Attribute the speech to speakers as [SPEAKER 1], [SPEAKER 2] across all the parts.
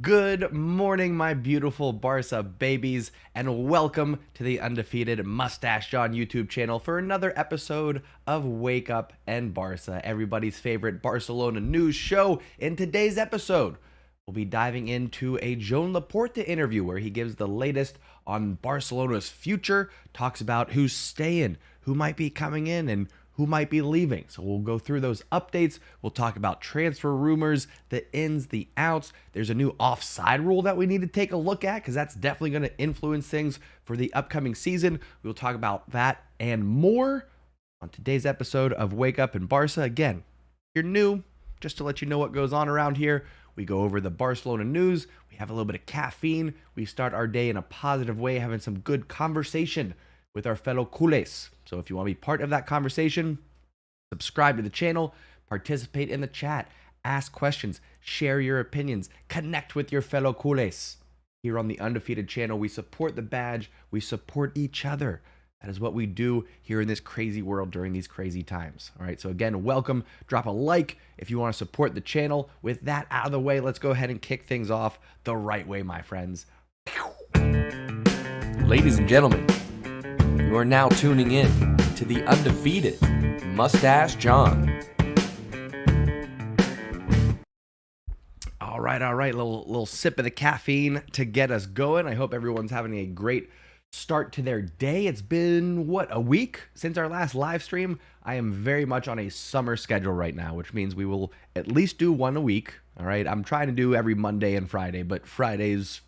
[SPEAKER 1] Good morning, my beautiful Barca babies, and welcome to the undefeated Mustache John YouTube channel for another episode of Wake Up and Barca, everybody's favorite Barcelona news show. In today's episode, we'll be diving into a Joan Laporta interview where he gives the latest on Barcelona's future, talks about who's staying, who might be coming in, and who might be leaving. So we'll go through those updates. We'll talk about transfer rumors, the ins, the outs. There's a new offside rule that we need to take a look at because that's definitely going to influence things for the upcoming season. We'll talk about that and more on today's episode of Wake Up and Barca. Again, if you're new, just to let you know what goes on around here, we go over the Barcelona news. We have a little bit of caffeine. We start our day in a positive way, having some good conversation with our fellow culés. So if you want to be part of that conversation, subscribe to the channel, participate in the chat, ask questions, share your opinions, connect with your fellow culés. Here on the Undefeated channel, we support the badge, we support each other. That is what we do here in this crazy world during these crazy times. All right, so again, welcome. Drop a like if you want to support the channel. With that out of the way, let's go ahead and kick things off the right way, my friends.
[SPEAKER 2] Ladies and gentlemen, you are now tuning in to the undefeated Mustache John.
[SPEAKER 1] All right. Little sip of the caffeine to get us going. I hope everyone's having a great start to their day. It's been, a week since our last live stream? I am very much on a summer schedule right now, which means we will at least do one a week. All right, I'm trying to do every Monday and Friday, but Fridays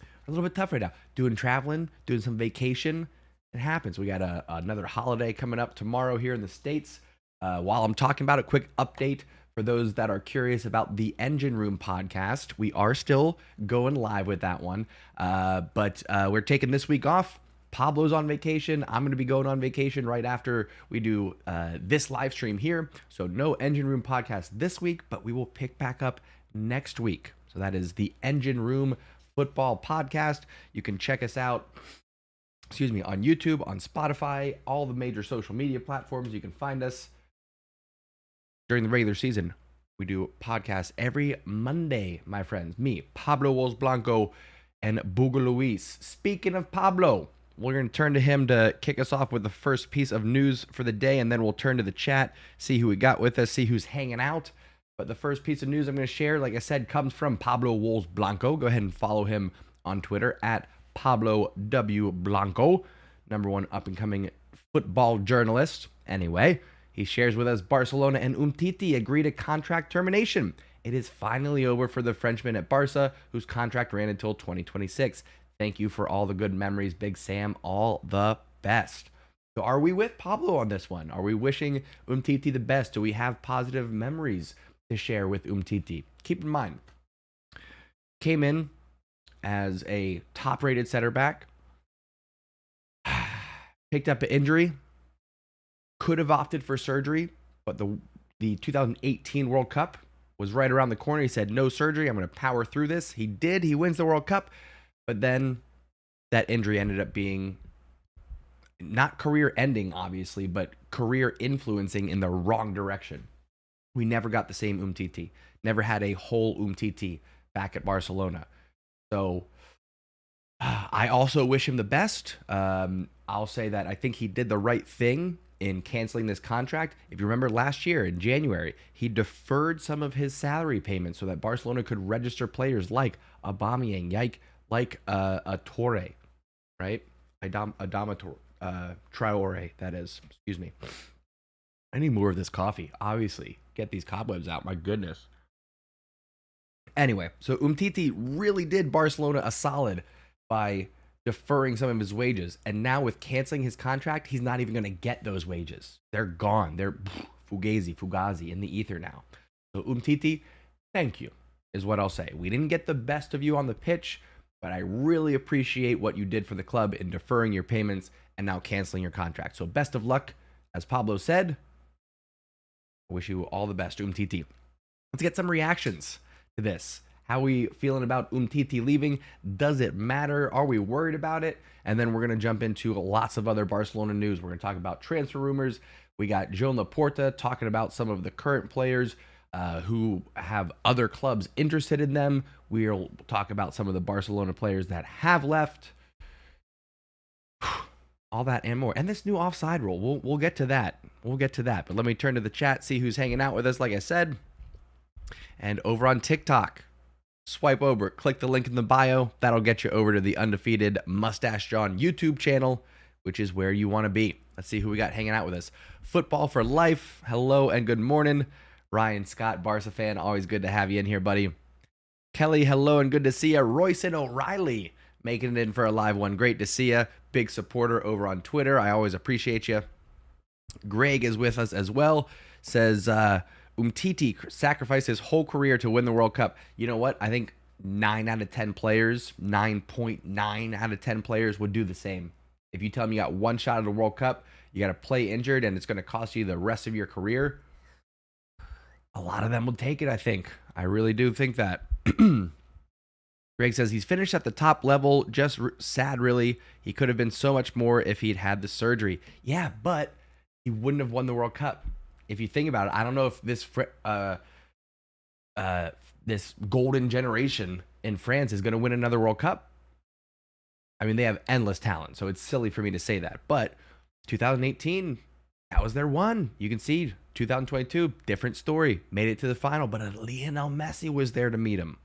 [SPEAKER 1] are a little bit tough right now. Traveling, doing some vacation. It happens. We got another holiday coming up tomorrow here in the States. While I'm talking about a quick update for those that are curious about the Engine Room podcast, we are still going live with that one. But we're taking this week off. Pablo's on vacation. I'm going to be going on vacation right after we do this live stream here. So no Engine Room podcast this week, but we will pick back up next week. So that is the Engine Room Football Podcast. You can check us out on YouTube, on Spotify, all the major social media platforms. You can find us during the regular season. We do podcasts every Monday, my friends. Me, Pablo Wolves Blanco, and Buga Luis. Speaking of Pablo, we're going to turn to him to kick us off with the first piece of news for the day, and then we'll turn to the chat, see who we got with us, see who's hanging out. But the first piece of news I'm going to share, like I said, comes from Pablo Wolves Blanco. Go ahead and follow him on Twitter at Pablo W. Blanco, #1 up-and-coming football journalist. Anyway, he shares with us Barcelona and Umtiti agreed a contract termination. It is finally over for the Frenchman at Barca, whose contract ran until 2026. Thank you for all the good memories, Big Sam. All the best. So are we with Pablo on this one? Are we wishing Umtiti the best? Do we have positive memories to share with Umtiti? Keep in mind, came in as a top-rated center back, picked up an injury, could have opted for surgery, but the 2018 World Cup was right around the corner. He said, no surgery, I'm going to power through this. He did. He wins the World Cup, but then that injury ended up being not career-ending, obviously, but career-influencing in the wrong direction. We never got the same Umtiti. Never had a whole Umtiti back at Barcelona. So I also wish him the best. I'll say that I think he did the right thing in canceling this contract. If you remember last year in January, he deferred some of his salary payments so that Barcelona could register players like Aubameyang, like a Torre, right? Adama Traore, that is. Excuse me. I need more of this coffee, obviously. Get these cobwebs out, my goodness. Anyway, so Umtiti really did Barcelona a solid by deferring some of his wages. And now with canceling his contract, he's not even going to get those wages. They're gone. They're fugazi in the ether now. So Umtiti, thank you, is what I'll say. We didn't get the best of you on the pitch, but I really appreciate what you did for the club in deferring your payments and now canceling your contract. So best of luck. As Pablo said, I wish you all the best, Umtiti. Let's get some reactions to this. How are we feeling about Umtiti leaving? Does it matter? Are we worried about it? And then we're going to jump into lots of other Barcelona news. We're going to talk about transfer rumors. We got Joan Laporta talking about some of the current players who have other clubs interested in them. We'll talk about some of the Barcelona players that have left. All that and more. And this new offside rule. We'll get to that. We'll get to that. But let me turn to the chat, see who's hanging out with us, like I said. And over on TikTok, swipe over, click the link in the bio. That'll get you over to the Undefeated Mustache John YouTube channel, which is where you want to be. Let's see who we got hanging out with us. Football for Life. Hello and good morning. Ryan Scott, Barca fan. Always good to have you in here, buddy. Kelly, hello and good to see you. Royce O'Reilly making it in for a live one. Great to see you. Big supporter over on Twitter. I always appreciate you. Greg is with us as well. Says, Umtiti sacrificed his whole career to win the World Cup. You know what? I think 9 out of 10 players, 9.9 out of 10 players would do the same. If you tell them you got one shot at the World Cup, you got to play injured, and it's going to cost you the rest of your career, a lot of them will take it, I think. I really do think that. Greg says he's finished at the top level. Just sad, really. He could have been so much more if he'd had the surgery. Yeah, but he wouldn't have won the World Cup. If you think about it, I don't know if this golden generation in France is going to win another World Cup. I mean, they have endless talent, so it's silly for me to say that. But 2018, that was their one. You can see 2022, different story. Made it to the final, but Lionel Messi was there to meet him.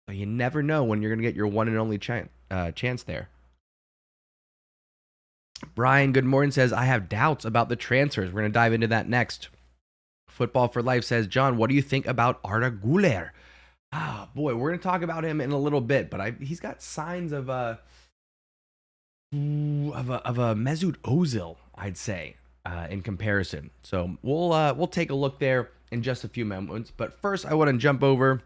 [SPEAKER 1] So you never know when you're going to get your one and only chance there. Brian, good morning, says, I have doubts about the transfers. We're going to dive into that next. Football for Life says, John, what do you think about Arda Guler? Ah, boy, we're going to talk about him in a little bit, but he's got signs of a Mesut Ozil, I'd say, in comparison. So we'll take a look there in just a few moments. But first, I want to jump over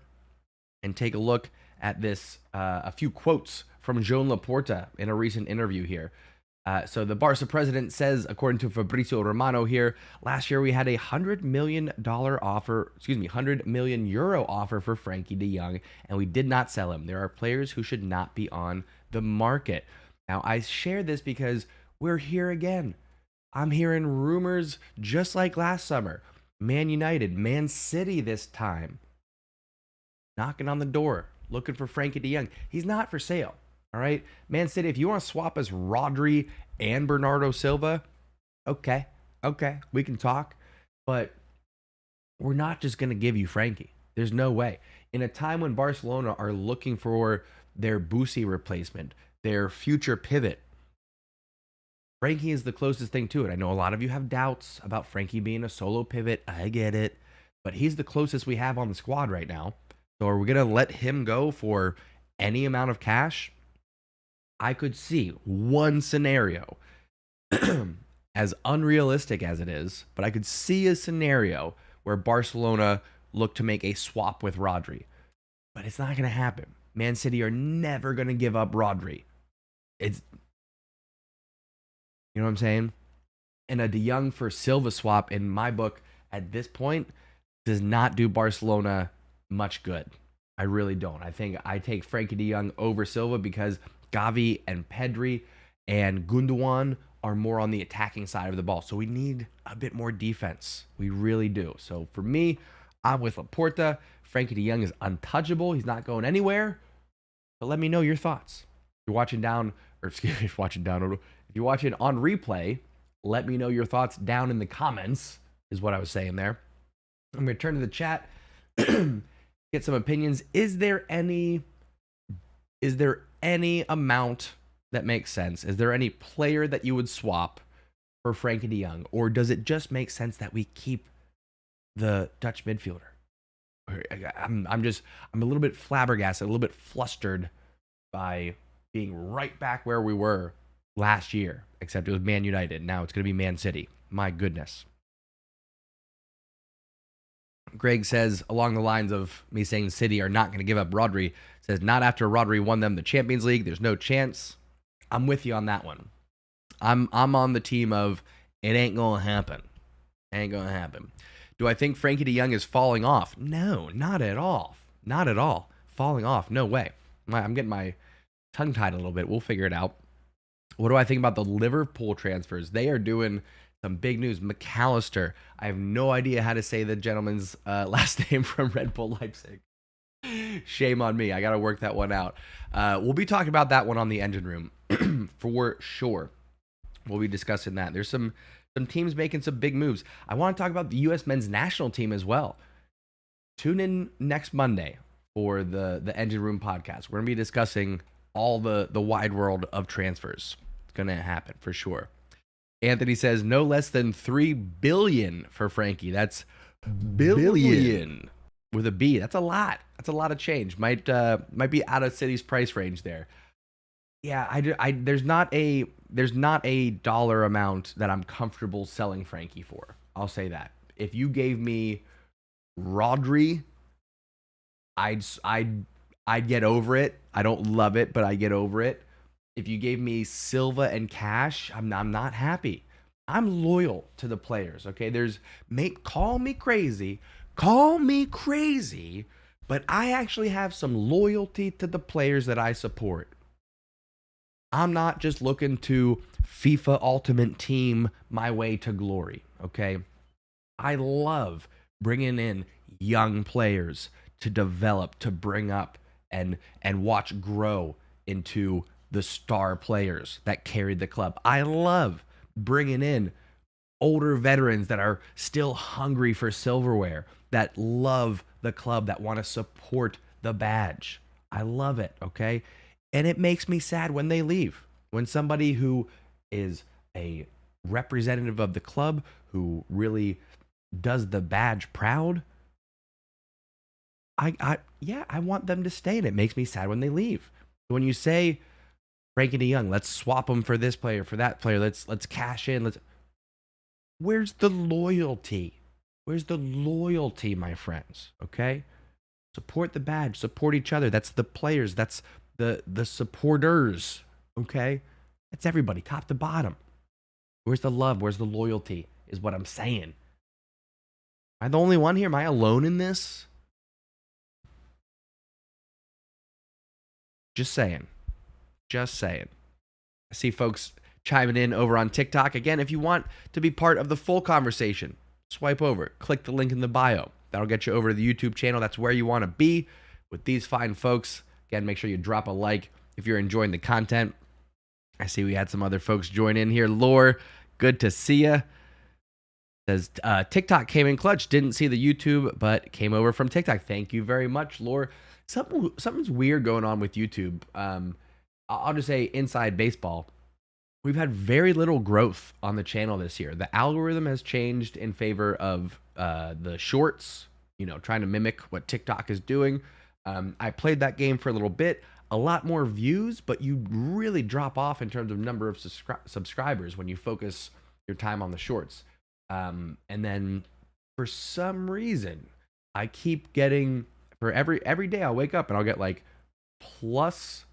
[SPEAKER 1] and take a look at this, a few quotes from Joan Laporta in a recent interview here. So the Barca president says, according to Fabrizio Romano here, last year we had a $100 million offer, €100 million offer for Frankie De Jong, and we did not sell him. There are players who should not be on the market. Now, I share this because we're here again. I'm hearing rumors just like last summer. Man United, Man City this time, knocking on the door, looking for Frankie De Jong. He's not for sale. All right, Man City, if you want to swap us Rodri and Bernardo Silva, okay, we can talk. But we're not just going to give you Frankie. There's no way. In a time when Barcelona are looking for their Busi replacement, their future pivot, Frankie is the closest thing to it. I know a lot of you have doubts about Frankie being a solo pivot. I get it. But he's the closest we have on the squad right now. So are we going to let him go for any amount of cash? I could see one scenario, as unrealistic as it is, but I could see a scenario where Barcelona look to make a swap with Rodri. But it's not going to happen. Man City are never going to give up Rodri. You know what I'm saying? And a De Jong for Silva swap, in my book, at this point, does not do Barcelona much good. I really don't. I think I take Frankie De Jong over Silva because Gavi and Pedri and Gundogan are more on the attacking side of the ball. So we need a bit more defense. We really do. So for me, I'm with Laporta. Frankie De Jong is untouchable. He's not going anywhere. But let me know your thoughts. If you're watching down, or excuse me, if you're watching on replay, let me know your thoughts down in the comments, is what I was saying there. I'm going to turn to the chat, get some opinions. Is there any amount that makes sense? Is there any player that you would swap for Frankie De Jong? Or does it just make sense that we keep the Dutch midfielder? I'm a little bit flabbergasted, a little bit flustered by being right back where we were last year, except it was Man United. Now it's going to be Man City. My goodness. Greg says, along the lines of me saying City are not going to give up Rodri, says, not after Rodri won them the Champions League. There's no chance. I'm with you on that one. I'm on the team of it ain't going to happen. Ain't going to happen. Do I think Frankie De Jong is falling off? No, not at all. Not at all. Falling off, no way. I'm getting my tongue tied a little bit. We'll figure it out. What do I think about the Liverpool transfers? They are doing Some big news. McAllister. I have no idea how to say the gentleman's last name from Red Bull Leipzig. Shame on me. I got to work that one out. We'll be talking about that one on the engine room for sure. We'll be discussing that. There's some teams making some big moves. I want to talk about the U.S. men's national team as well. Tune in next Monday for the Engine Room podcast. We're going to be discussing all the wide world of transfers. It's going to happen for sure. Anthony says no less than $3 billion for Frankie. That's billion with a B. That's a lot. That's a lot of change. Might be out of City's price range there. Yeah, there's not a dollar amount that I'm comfortable selling Frankie for. I'll say that. If you gave me Rodri, I'd get over it. I don't love it, but I get over it. If you gave me Silva and Cash, I'm not happy. I'm loyal to the players, okay? Call me crazy, but I actually have some loyalty to the players that I support. I'm not just looking to FIFA Ultimate Team my way to glory, okay? I love bringing in young players to develop, to bring up, and watch grow into the star players that carried the club. I love bringing in older veterans that are still hungry for silverware, that love the club, that want to support the badge. I love it, okay? And it makes me sad when they leave. When somebody who is a representative of the club, who really does the badge proud, I want them to stay, and it makes me sad when they leave. When you say, Frankie De Jong, let's swap him for this player, for that player, let's cash in, where's the loyalty? Where's the loyalty, my friends? Okay? Support the badge, support each other. That's the players, that's the supporters. Okay? That's everybody, top to bottom. Where's the love? Where's the loyalty? Is what I'm saying. Am I the only one here? Am I alone in this? Just saying. I see folks chiming in over on TikTok. Again, if you want to be part of the full conversation, swipe over, click the link in the bio. That'll get you over to the YouTube channel. That's where you want to be with these fine folks. Again, make sure you drop a like if you're enjoying the content. I see we had some other folks join in here. Lore, good to see ya. Says TikTok came in clutch. Didn't see the YouTube, but came over from TikTok. Thank you very much, Lore. Something's weird going on with YouTube. I'll just say inside baseball, we've had very little growth on the channel this year. The algorithm has changed in favor of the shorts, trying to mimic what TikTok is doing. I played that game for a little bit, a lot more views, but you really drop off in terms of number of subscribers when you focus your time on the shorts. And then for some reason, I keep getting, for every day I'll wake up and I'll get like plus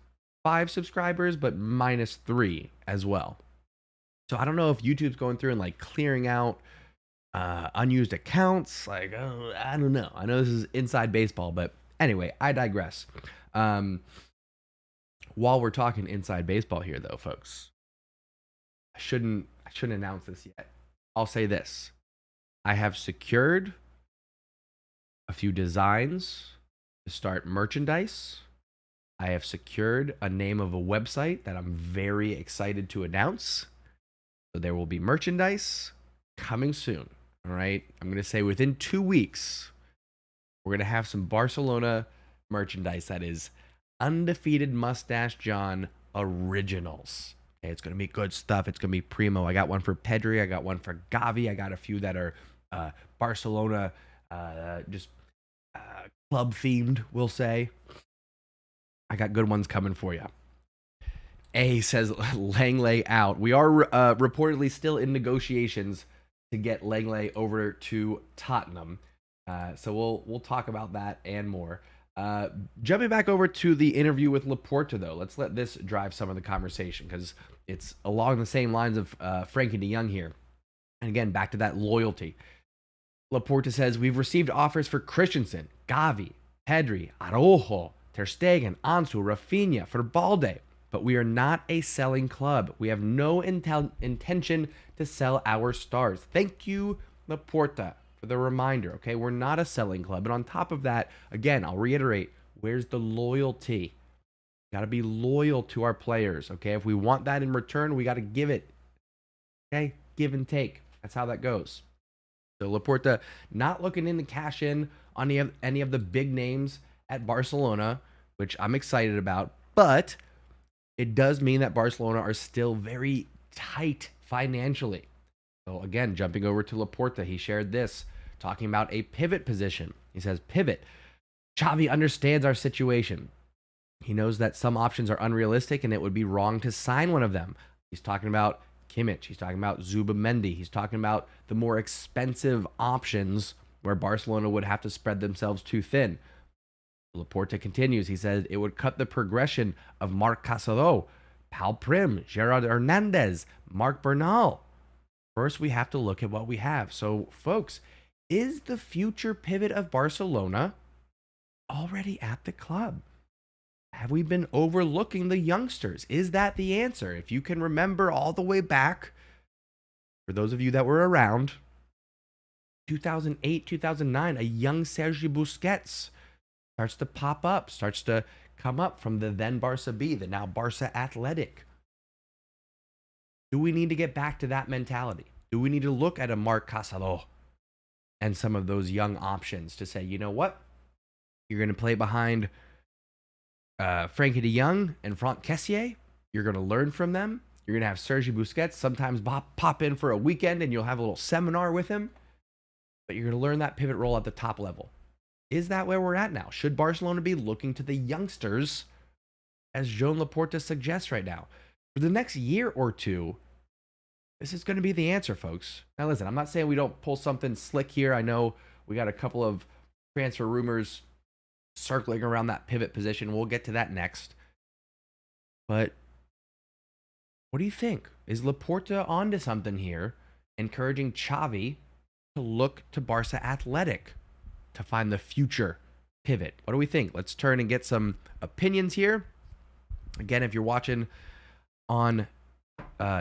[SPEAKER 1] 5 subscribers, but minus 3 as well. So I don't know if YouTube's going through and like clearing out unused accounts. I don't know. I know this is inside baseball, but anyway, I digress. While we're talking inside baseball here, though, folks, I shouldn't announce this yet. I'll say this: I have secured a few designs to start merchandise. I have secured a name of a website that I'm very excited to announce. So there will be merchandise coming soon. All right. I'm going to say within 2 weeks, we're going to have some Barcelona merchandise that is Undefeated Mustache John Originals. Okay, it's going to be good stuff. It's going to be primo. I got one for Pedri. I got one for Gavi. I got a few that are Barcelona, club themed, we'll say. I got good ones coming for you. A says Langley out. We are reportedly still in negotiations to get Langley over to Tottenham. So we'll talk about that and more. Jumping back over to the interview with Laporta, though, let's let this drive some of the conversation because it's along the same lines of Frankie De Jong here. And again, back to that loyalty. Laporta says, we've received offers for Christensen, Gavi, Pedri, Araujo, Ter Stegen, Ansu, Raphinha, for Balde, but we are not a selling club. We have no intention to sell our stars. Thank you, Laporta, for the reminder, okay? We're not a selling club. And on top of that, again, I'll reiterate, where's the loyalty? Got to be loyal to our players, okay? If we want that in return, we got to give it, okay? Give and take. That's how that goes. So Laporta not looking in to cash in on any of the big names at Barcelona, which I'm excited about, but it does mean that Barcelona are still very tight financially. So again, jumping over to Laporta, he shared this, talking about a pivot position. He says, pivot. Xavi understands our situation. He knows that some options are unrealistic and it would be wrong to sign one of them. He's talking about Kimmich. He's talking about Zubamendi. He's talking about the more expensive options where Barcelona would have to spread themselves too thin. Laporta continues. He says it would cut the progression of Marc Casado, Pal Prim, Gerard Hernandez, Marc Bernal. First, we have to look at what we have. So, folks, is the future pivot of Barcelona already at the club? Have we been overlooking the youngsters? Is that the answer? If you can remember all the way back, for those of you that were around, 2008, 2009, a young Sergi Busquets starts to pop up, starts to come up from the then Barca B, the now Barca Athletic. Do we need to get back to that mentality? Do we need to look at a Marc Casado and some of those young options to say, you know what? You're going to play behind Frankie De Jong and Franck Kessié. You're going to learn from them. You're going to have Sergi Busquets sometimes pop in for a weekend and you'll have a little seminar with him. But you're going to learn that pivot role at the top level. Is that where we're at now? Should Barcelona be looking to the youngsters, as Joan Laporta suggests right now? For the next year or two, this is going to be the answer, folks. Now, listen, I'm not saying we don't pull something slick here. I know we got a couple of transfer rumors circling around that pivot position. We'll get to that next. But what do you think? Is Laporta onto something here, encouraging Xavi to look to Barca Athletic to find the future pivot? What do we think? Let's turn and get some opinions here. Again, if you're watching on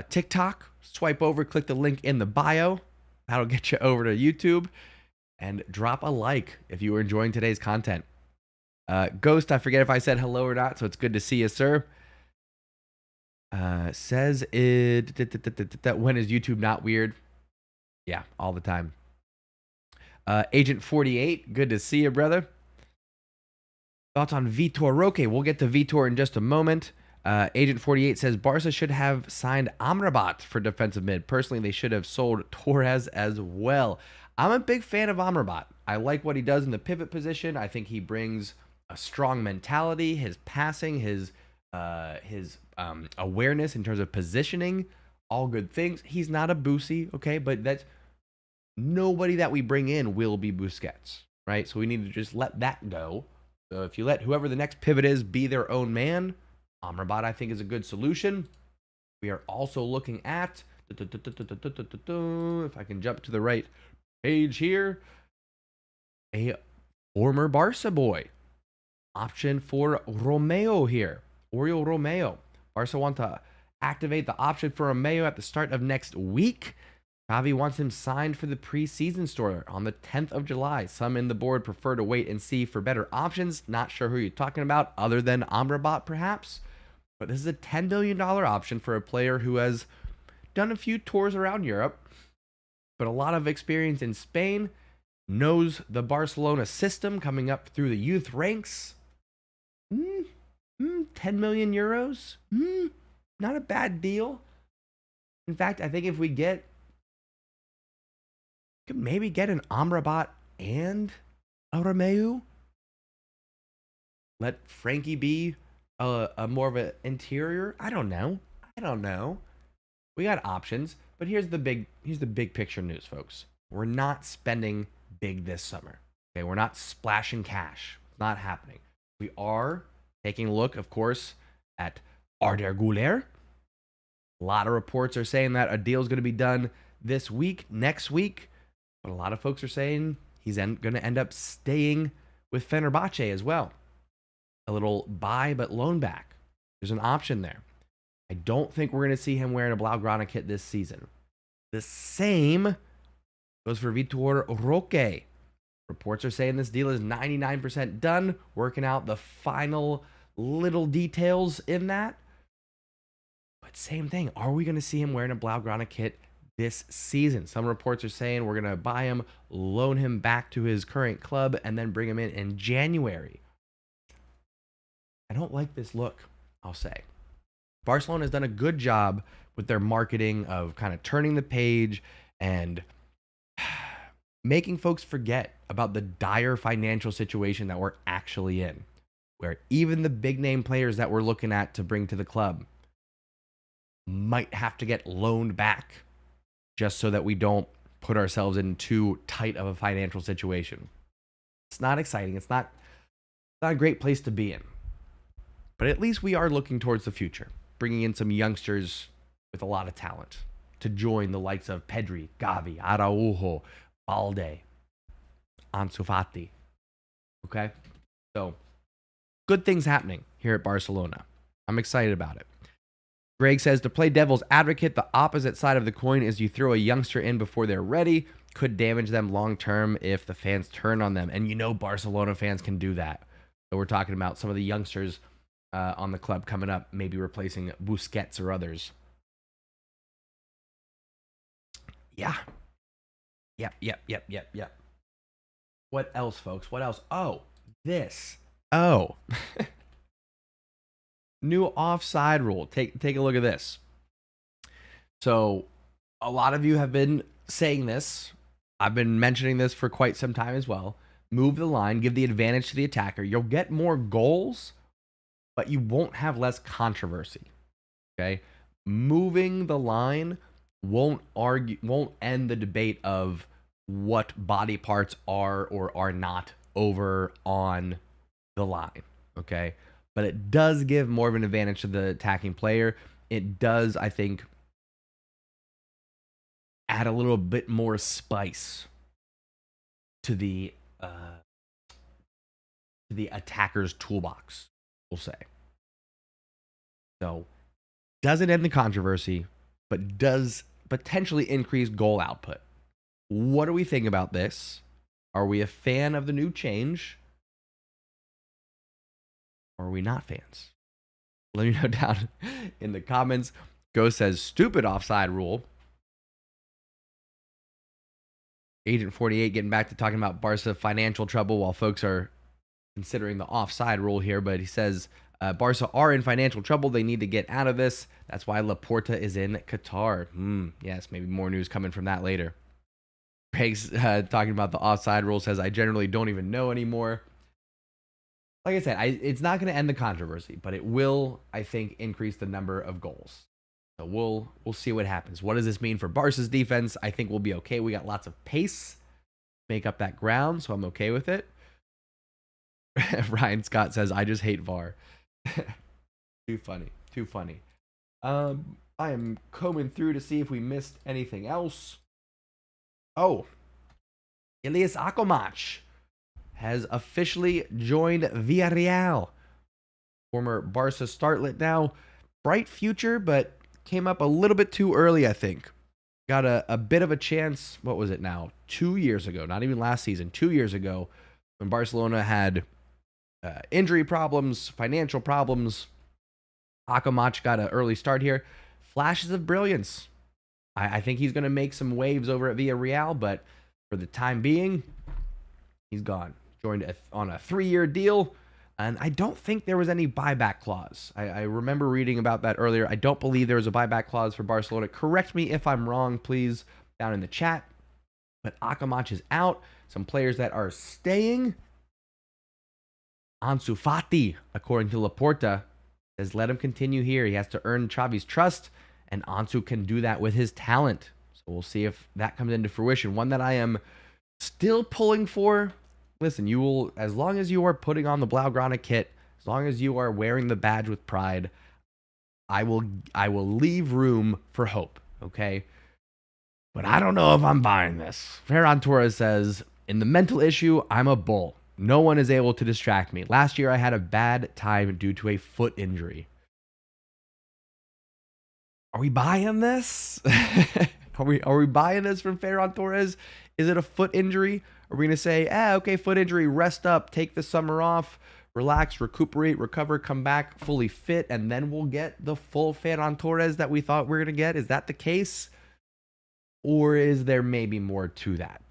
[SPEAKER 1] TikTok, swipe over, click the link in the bio. That'll get you over to YouTube. And drop a like if you were enjoying today's content. Ghost, I forget if I said hello or not, so it's good to see you, sir. Says it that when is YouTube not weird? Yeah, all the time. Agent 48, good to see you, brother. Thoughts on Vitor Roque? We'll get to Vitor in just a moment. Agent 48 says Barca should have signed Amrabat for defensive mid. Personally, they should have sold Torres as well. I'm a big fan of Amrabat. I like what he does in the pivot position. I think he brings a strong mentality, his passing, his awareness in terms of positioning, all good things. He's not a Boosie, okay, but that's nobody that we bring in will be Busquets, right? So we need to just let that go. So if you let whoever the next pivot is be their own man, Amrabat I think is a good solution. We are also looking at, if I can jump to the right page here, a former Barca boy. Option for Romeo here. Oriol Romeo. Barca want to activate the option for Romeo at the start of next week. Xavi wants him signed for the preseason store on the 10th of July. Some in the board prefer to wait and see for better options. Not sure who you're talking about other than Amrabat perhaps. But this is a $10 million option for a player who has done a few tours around Europe, but a lot of experience in Spain, knows the Barcelona system coming up through the youth ranks. 10 million euros? Not a bad deal. In fact, I think if we could maybe get an Amrabat and a Romeo. Let Frankie be a more of an interior. I don't know. We got options, but here's the big picture news, folks. We're not spending big this summer. Okay, we're not splashing cash. It's not happening. We are taking a look, of course, at Arda Guler. A lot of reports are saying that a deal is going to be done this week, next week. But a lot of folks are saying he's going to end up staying with Fenerbahce as well. A little buy but loan back. There's an option there. I don't think we're going to see him wearing a Blaugrana kit this season. The same goes for Vitor Roque. Reports are saying this deal is 99% done, working out the final little details in that. But same thing, are we going to see him wearing a Blaugrana kit this season? Some reports are saying we're going to buy him, loan him back to his current club, and then bring him in January. I don't like this look, I'll say. Barcelona has done a good job with their marketing of kind of turning the page and making folks forget about the dire financial situation that we're actually in, where even the big name players that we're looking at to bring to the club might have to get loaned back just so that we don't put ourselves in too tight of a financial situation. It's not exciting. It's not a great place to be in. But at least we are looking towards the future, bringing in some youngsters with a lot of talent to join the likes of Pedri, Gavi, Araujo, Balde, Ansu Fati. Okay? So, good things happening here at Barcelona. I'm excited about it. Greg says, to play devil's advocate, the opposite side of the coin is you throw a youngster in before they're ready. Could damage them long term if the fans turn on them. And you know Barcelona fans can do that. So we're talking about some of the youngsters on the club coming up, maybe replacing Busquets or others. Yeah. Yep. What else, folks? What else? Oh, this. Oh. New offside rule. Take a look at this. So, a lot of you have been saying this. I've been mentioning this for quite some time as well. Move the line, give the advantage to the attacker. You'll get more goals, but you won't have less controversy. Okay? Moving the line won't end the debate of what body parts are or are not over on the line. Okay? But it does give more of an advantage to the attacking player. It does, I think, add a little bit more spice to the attacker's toolbox, we'll say. So, doesn't end the controversy, but does potentially increase goal output. What do we think about this? Are we a fan of the new change? Or are we not fans? Let me know down in the comments. Go says, stupid offside rule. Agent 48 getting back to talking about Barca financial trouble while folks are considering the offside rule here. But he says, Barca are in financial trouble. They need to get out of this. That's why Laporta is in Qatar. Yes, maybe more news coming from that later. Craig's talking about the offside rule, says, I generally don't even know anymore. Like I said, it's not going to end the controversy, but it will, I think, increase the number of goals. So we'll see what happens. What does this mean for Barca's defense? I think we'll be okay. We got lots of pace, make up that ground, so I'm okay with it. Ryan Scott says, I just hate VAR. Too funny. I am combing through to see if we missed anything else. Oh, Ilias Akomach has officially joined Villarreal. Former Barca starlet now. Bright future, but came up a little bit too early, I think. Got a bit of a chance, what was it now? 2 years ago, not even last season, 2 years ago, when Barcelona had injury problems, financial problems. Akomach got an early start here. Flashes of brilliance. I think he's going to make some waves over at Villarreal, but for the time being, he's gone. Joined on a 3-year deal, and I don't think there was any buyback clause. I remember reading about that earlier. I don't believe there was a buyback clause for Barcelona. Correct me if I'm wrong, please, down in the chat. But Akomach is out. Some players that are staying. Ansu Fati, according to Laporta, says let him continue here. He has to earn Xavi's trust, and Ansu can do that with his talent. So we'll see if that comes into fruition. One that I am still pulling for. Listen, you will, as long as you are putting on the Blaugrana kit, as long as you are wearing the badge with pride, I will leave room for hope, okay? But I don't know if I'm buying this. Ferran Torres says, in the mental issue, I'm a bull. No one is able to distract me. Last year, I had a bad time due to a foot injury. Are we buying this? Are we buying this from Ferran Torres? Is it a foot injury? Are we going to say, okay, foot injury, rest up, take the summer off, relax, recuperate, recover, come back fully fit, and then we'll get the full Ferran Torres that we thought we were going to get? Is that the case? Or is there maybe more to that?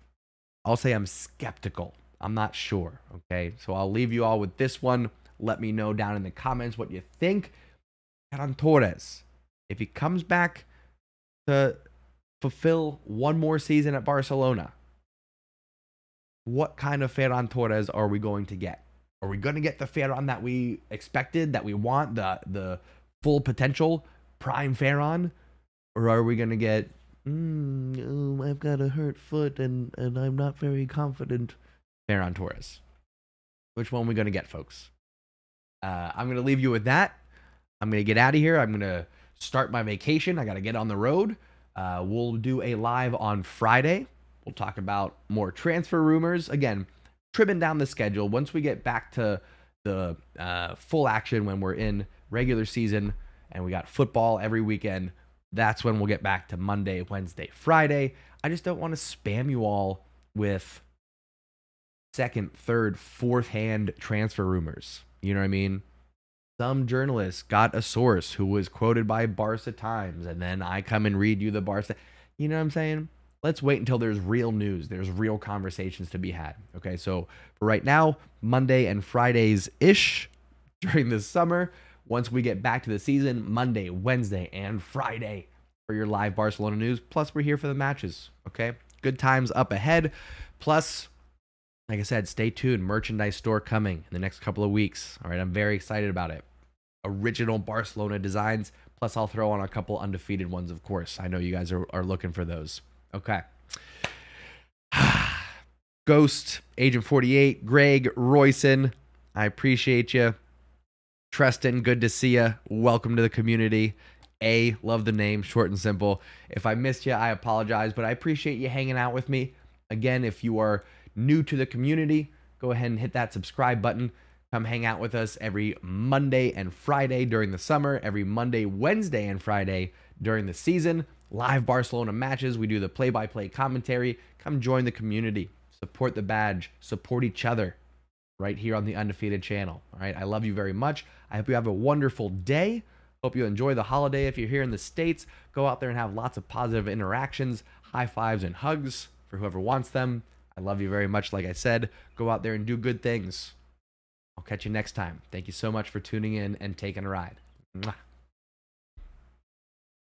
[SPEAKER 1] I'll say I'm skeptical. I'm not sure, okay? So I'll leave you all with this one. Let me know down in the comments what you think. Ferran Torres, if he comes back to fulfill one more season at Barcelona, what kind of Ferran Torres are we going to get? Are we going to get the Ferran that we expected, that we want, the full potential prime Ferran? Or are we going to get, I've got a hurt foot and I'm not very confident Ferran Torres? Which one are we going to get, folks? I'm going to leave you with that. I'm going to get out of here. I'm going to start my vacation. I got to get on the road. We'll do a live on Friday. We'll talk about more transfer rumors. Again, trimming down the schedule. Once we get back to the full action, when we're in regular season and we got football every weekend, that's when we'll get back to Monday, Wednesday, Friday. I just don't want to spam you all with second, third, fourth hand transfer rumors. You know what I mean? Some journalist got a source who was quoted by Barca Times, and then I come and read you the Barca. You know what I'm saying? Let's wait until there's real news. There's real conversations to be had. Okay, so for right now, Monday and Fridays-ish during the summer. Once we get back to the season, Monday, Wednesday, and Friday for your live Barcelona news. Plus, we're here for the matches. Okay, good times up ahead. Plus, like I said, stay tuned. Merchandise store coming in the next couple of weeks. All right, I'm very excited about it. Original Barcelona designs. Plus, I'll throw on a couple undefeated ones, of course. I know you guys are looking for those. Okay. Ghost, Agent 48, Greg, Royson, I appreciate you. Treston, good to see you. Welcome to the community. Love the name, short and simple. If I missed you, I apologize, but I appreciate you hanging out with me. Again, if you are new to the community, go ahead and hit that subscribe button. Come hang out with us every Monday and Friday during the summer, every Monday, Wednesday, and Friday during the season. Live Barcelona matches. We do the play-by-play commentary. Come join the community. Support the badge. Support each other right here on the Undefeated channel. All right. I love you very much. I hope you have a wonderful day. Hope you enjoy the holiday. If you're here in the States, go out there and have lots of positive interactions, high fives and hugs for whoever wants them. I love you very much. Like I said, go out there and do good things. I'll catch you next time. Thank you so much for tuning in and taking a ride. Mwah.